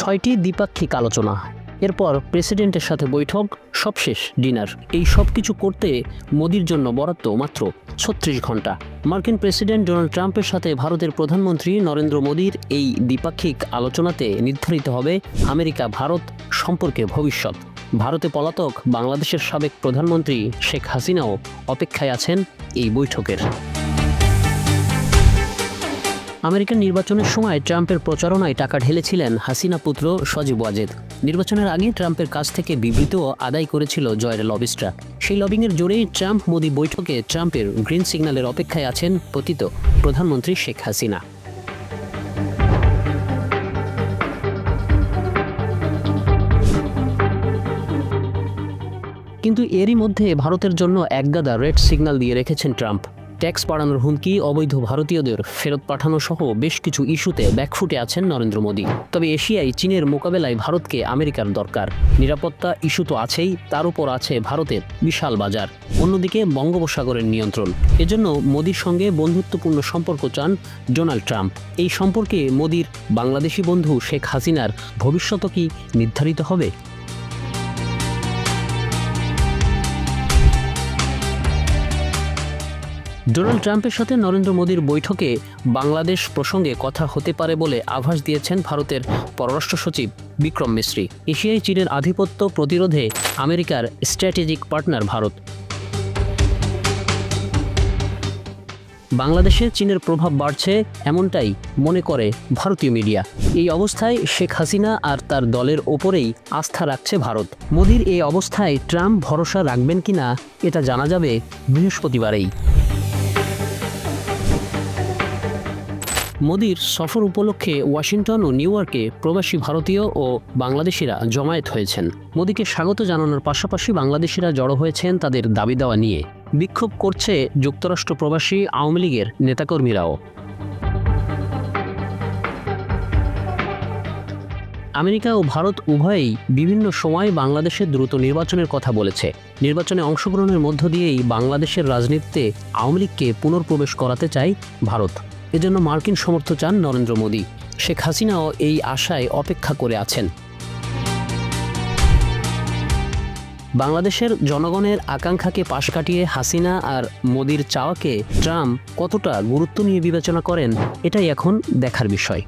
6টি দ্বিপাক্ষিক আলোচনা, এরপর প্রেসিডেন্টের সাথে বৈঠক, সবশেষ ডিনার। এই সব কিছু করতে মোদির জন্য বরাদ্দ মাত্র 36 ঘন্টা। মার্কিন প্রেসিডেন্ট ডোনাল্ড ট্রাম্পের সাথে ভারতের প্রধানমন্ত্রী নরেন্দ্র মোদির এই দ্বিপাক্ষিক আলোচনাতে নির্ধারিত হবে আমেরিকা ভারত সম্পর্কের ভবিষ্যৎ। ভারতে পলাতক বাংলাদেশের সাবেক প্রধানমন্ত্রী শেখ হাসিনাও অপেক্ষায় আছেন এই বৈঠকের। আমেরিকান নির্বাচনের সময় ট্রাম্পের প্রচারণায় টাকা ঢেলেছিলেন হাসিনা পুত্র সজীব ওয়াজেদ। নির্বাচনের আগে ট্রাম্পের কাছ থেকে বিবৃতিও আদায় করেছিল জয়ের লবিস্টরা। সেই লবিংয়ের জোরেই ট্রাম্প মোদি বৈঠকে ট্রাম্পের গ্রিন সিগন্যালের অপেক্ষায় আছেন পতিত প্রধানমন্ত্রী শেখ হাসিনা। কিন্তু এরই মধ্যে ভারতের জন্য একগাদা রেড সিগন্যাল দিয়ে রেখেছেন ট্রাম্প। ট্যাক্স বাড়ানোর হুমকি, অবৈধ ভারতীয়দের ফেরত পাঠানো সহ বেশ কিছু ইস্যুতে ব্যাকফুটে আছেন নরেন্দ্র মোদি। তবে এশিয়ায় চীনের মোকাবেলায় ভারতকে আমেরিকার দরকার। নিরাপত্তা ইস্যু তো আছেই, তার উপর আছে ভারতের বিশাল বাজার, অন্যদিকে বঙ্গোপসাগরের নিয়ন্ত্রণ। এজন্য মোদির সঙ্গে বন্ধুত্বপূর্ণ সম্পর্ক চান ডোনাল্ড ট্রাম্প। এই সম্পর্কে মোদির বাংলাদেশি বন্ধু শেখ হাসিনার ভবিষ্যৎ কি নির্ধারিত হবে? ডোনাল্ড ট্রাম্পের সাথে নরেন্দ্র মোদির বৈঠকে বাংলাদেশ প্রসঙ্গে কথা হতে পারে বলে আভাস দিয়েছেন ভারতের পররাষ্ট্র সচিব বিক্রম মিশ্রি। এশিয়ায় চীনের আধিপত্য প্রতিরোধে আমেরিকার স্ট্র্যাটেজিক পার্টনার ভারত। বাংলাদেশে চীনের প্রভাব বাড়ছে এমনটাই মনে করে ভারতীয় মিডিয়া। এই অবস্থায় শেখ হাসিনা আর তার দলের ওপরেই আস্থা রাখছে ভারত। মোদির এই অবস্থায় ট্রাম্প ভরসা রাখবেন কিনা এটা জানা যাবে বৃহস্পতিবারেই। মোদির সফর উপলক্ষে ওয়াশিংটন ও নিউ ইয়র্কে প্রবাসী ভারতীয় ও বাংলাদেশিরা জমায়েত হয়েছেন। মোদিকে স্বাগত জানানোর পাশাপাশি বাংলাদেশিরা জড়ো হয়েছেন তাদের দাবি দেওয়া নিয়ে। বিক্ষোভ করছে যুক্তরাষ্ট্র প্রবাসী আওয়ামী লীগের নেতাকর্মীরাও। আমেরিকা ও ভারত উভয়েই বিভিন্ন সময় বাংলাদেশের দ্রুত নির্বাচনের কথা বলেছে। নির্বাচনে অংশগ্রহণের মধ্য দিয়েই বাংলাদেশের রাজনীতিতে আওয়ামী লীগকে পুনঃপ্রবেশ করাতে চায় ভারত। এজন্য মার্কিন সমর্থন চান নরেন্দ্র মোদি। শেখ হাসিনাও এই আশায় অপেক্ষা করে আছেন। বাংলাদেশের জনগণের আকাঙ্ক্ষাকে পাশ কাটিয়ে হাসিনা আর মোদির চাওয়াকে ট্রাম্প কতটা গুরুত্ব নিয়ে বিবেচনা করেন, এটাই এখন দেখার বিষয়।